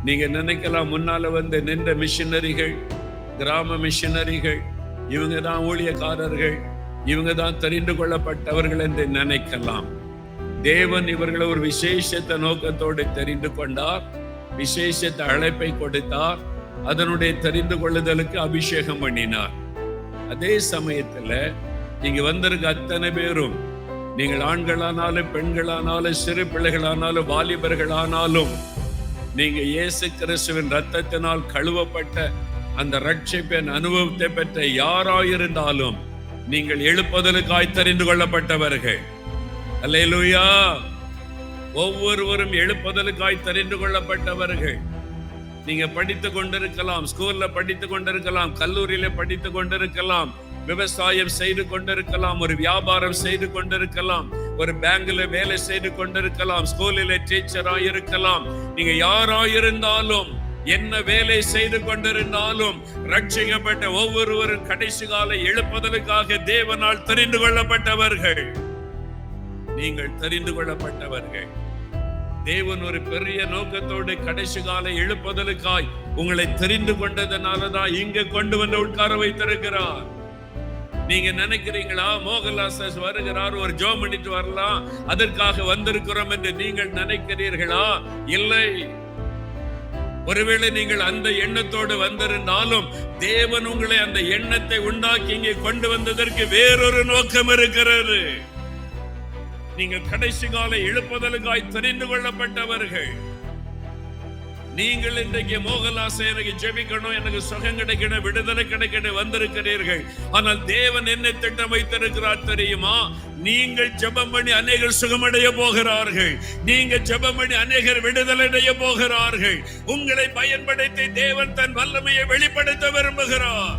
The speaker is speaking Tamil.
நீங்க நினைக்கலாம், முன்னால வந்து நின்ற மிஷினரிகள், கிராம மிஷினரிகள், இவங்க தான் ஊழியக்காரர்கள், இவங்க தான் தெரிந்து கொள்ளப்பட்டவர்கள் என்று நினைக்கலாம். தேவன் இவர்களை ஒரு விசேஷத்த நோக்கத்தோடு தெரிந்து கொண்டார், விசேஷத்த அழைப்பை கொடுத்தார், அதனுடைய தெரிந்து கொள்ளுதலுக்கு அபிஷேகம் பண்ணினார். அதே சமயத்துல நீங்க வந்திருக்க அத்தனை பேரும், நீங்கள் ஆண்களானாலும் பெண்களானாலும் சிறு பிள்ளைகளானாலும் வாலிபர்களானாலும், நீங்க இயேசு கிறிஸ்துவின் இரத்தத்தினால் கழுவப்பட்ட அந்த ரட்சிப்பின் அனுபவத்தை பெற்ற யாராயிருந்தாலும் நீங்கள் எழுப்புதலுக்காய் தெரிந்து கொள்ளப்பட்டவர்கள். அல்லேலூயா! ஒவ்வொருவரும் எழுப்புதலுக்காய் தெரிந்து கொள்ளப்பட்டவர்கள். நீங்க படித்துக் கொண்டிருக்கலாம், ஸ்கூல்ல படித்துக் கொண்டிருக்கலாம், கல்லூரியில படித்துக் கொண்டிருக்கலாம், விவசாயம் செய்து கொண்டிருக்கலாம், ஒரு வியாபாரம் செய்து கொண்டிருக்கலாம், ஒரு பேங்க்ல வேலை செய்து கொண்டிருக்கலாம், ஸ்கூலில் டீச்சரா இருக்கலாம். நீங்க யாராயிருந்தாலும், என்ன வேலை செய்து கொண்டிருந்தாலும், ரட்சிக்கப்பட்ட ஒவ்வொருவரும் கடைசி கால எழுப்புதலுக்காக தேவனால் தெரிந்து கொள்ளப்பட்டவர்கள். நீங்கள் தெரிந்து கொள்ளப்பட்டவர்கள். தேவன் ஒரு பெரிய நோக்கத்தோடு கடைசி கால எழுப்புதலுக்காய் உங்களை தெரிந்து கொண்டதனாலதான் இங்க கொண்டு வந்து உட்கார வைத்திருக்கிறார். நீங்க நினைக்கிறீங்களா, மோகன்லால் வருகிறார், ஒரு ஜோம் பண்ணிட்டு வரலாம், அதற்காக வந்திருக்கிறோம் என்று நீங்கள் நினைக்கிறீர்களா? இல்லை. ஒருவேளை நீங்கள் அந்த எண்ணத்தோடு வந்திருந்தாலும் தேவன் உங்களை அந்த எண்ணத்தை உண்டாக்கி இங்கே கொண்டு வந்ததற்கு வேறொரு நோக்கம் இருக்கிறது. நீங்கள் கடைசி கால எழுப்புதலுக்காய் தெரிந்து கொள்ளப்பட்டவர்கள். நீங்கள் இன்றைக்கு மோகன்லால் எனக்கு ஜெபிக்கணும், எனக்கு சுகம் கிடைக்கணும், விடுதலை கிடைக்கணும் வந்திருக்கிறீர்கள். ஆனால் தேவன் என்ன திட்டம் வைத்திருக்கிறார் தெரியுமா? நீங்கள் ஜெபம் பண்ணி அநேகர் சுகமடைய போகிறார்கள், நீங்க ஜெபம் பண்ணி அநேகர் விடுதலை அடைய போகிறார்கள். உங்களை பயன்படுத்தி தேவன் தன் வல்லமையை வெளிப்படுத்த விரும்புகிறார்.